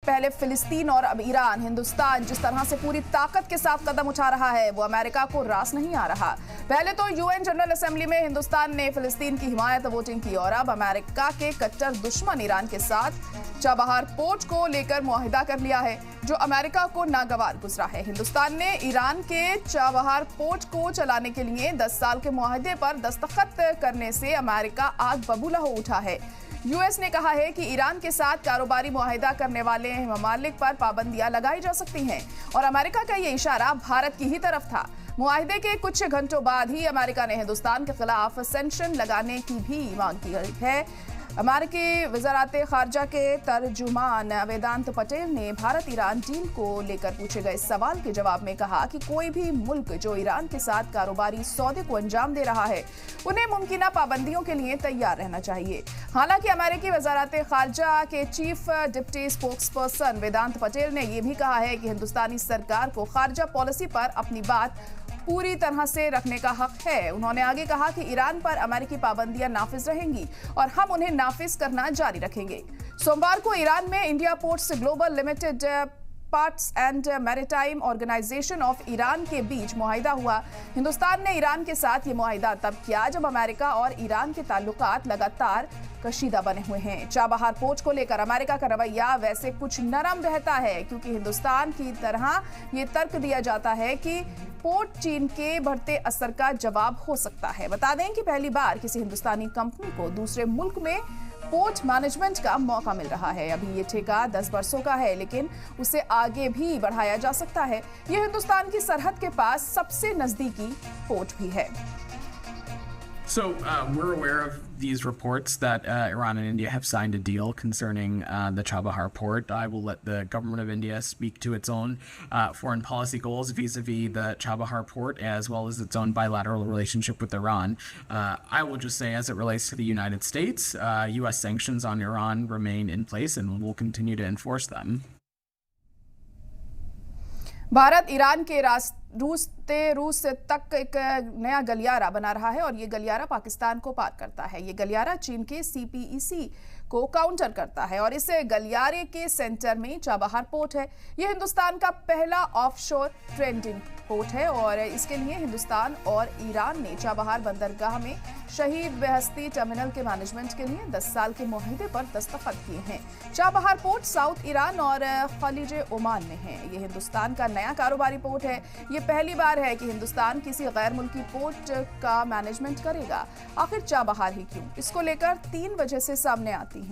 पहले फिलिस्तीन और अब ईरान। हिंदुस्तान जिस तरह से पूरी ताकत के साथ कदम उठा रहा है वो अमेरिका को रास नहीं आ रहा। पहले तो यूएन जनरल असेंबली में हिंदुस्तान ने फिलिस्तीन की हिमायत वोटिंग की और अब अमेरिका के कट्टर दुश्मन ईरान के साथ चाबहार पोर्ट को लेकर मुआहिदा कर लिया है जो अमेरिका को नागवार गुजरा है। हिंदुस्तान ने ईरान के चाबहार पोर्ट को चलाने के लिए 10 साल के मुआहिदे पर दस्तखत करने से अमेरिका आग बबूला हो उठा है। यूएस ने कहा है कि ईरान के साथ कारोबारी मुआहिदा करने वाले ममालिक पर पाबंदियां लगाई जा सकती हैं और अमेरिका का ये इशारा भारत की ही तरफ था। मुआहिदे के कुछ घंटों बाद ही अमेरिका ने हिंदुस्तान के खिलाफ सैंक्शन लगाने की भी मांग की है। अमेरिकी वज़ारत ख़ारजा के तर्जुमान वेदांत पटेल ने भारत ईरान डील को लेकर पूछे गए सवाल के जवाब में कहा कि कोई भी मुल्क जो ईरान के साथ कारोबारी सौदे को अंजाम दे रहा है उन्हें मुमकिना पाबंदियों के लिए तैयार रहना चाहिए। हालांकि अमेरिकी वज़ारत ख़ारजा के चीफ डिप्टी स्पोक्सपर्सन वेदांत पटेल ने यह भी कहा है कि हिंदुस्तानी सरकार को ख़ारजा पॉलिसी पर अपनी बात पूरी तरह से रखने का हक है। उन्होंने आगे कहा कि ईरान पर अमेरिकी पाबंदियां नाफिज रहेंगी और हम उन्हें नाफिज करना जारी रखेंगे। सोमवार को ईरान में India Ports Global Limited Ports and Maritime Organization of Iran के बीच मुआहिदा हुआ। हिंदुस्तान ने ईरान के साथ ये मुआहिदा तब किया जब अमेरिका और ईरान के ताल्लुकात लगातार कशीदा बने हुए हैं। चाबहार पोर्ट को लेकर अमेरिका का रवैया वैसे कुछ नरम रहता है क्योंकि हिंदुस्तान की तरह ये तर्क दिया जाता है कि पोर्ट चीन के बढ़ते असर का जवाब हो सकता है। बता दें कि पहली बार किसी हिंदुस्तानी कंपनी को दूसरे मुल्क में पोर्ट मैनेजमेंट का मौका मिल रहा है। अभी ये ठेका 10 वर्षों का है लेकिन उसे आगे भी बढ़ाया जा सकता है। ये हिंदुस्तान की सरहद के पास सबसे नजदीकी पोर्ट भी है। So we're aware of these reports that Iran and India have signed a deal concerning the Chabahar port. I will let the government of India speak to its own foreign policy goals vis-a-vis the Chabahar port as well as its own bilateral relationship with Iran. I will just say as it relates to the United States, U.S. sanctions on Iran remain in place and will continue to enforce them. Bharat Iran के रूस तक एक नया गलियारा बना रहा है और ये गलियारा पाकिस्तान को पार करता है। ये गलियारा चीन के सीपीईसी को काउंटर करता है और इस गलियारे के सेंटर में चाबहार पोर्ट है। ये हिंदुस्तान का पहला ऑफशोर ट्रेडिंग पोर्ट है और इसके लिए हिंदुस्तान और ईरान ने चाबहार बंदरगाह में शहीद बेहस्ती टर्मिनल के मैनेजमेंट के लिए 10 साल के मुआहिदे पर दस्तखत किए हैं। चाबहार पोर्ट साउथ ईरान और खलीज ओमान में है। ये हिंदुस्तान का नया कारोबारी पोर्ट है। ये पहली बार है कि हिंदुस्तान किसी गैर मुल्की पोर्ट का मैनेजमेंट करेगा। आखिर चाबहार ही क्यों? इसको लेकर 3 वजह से सामने आती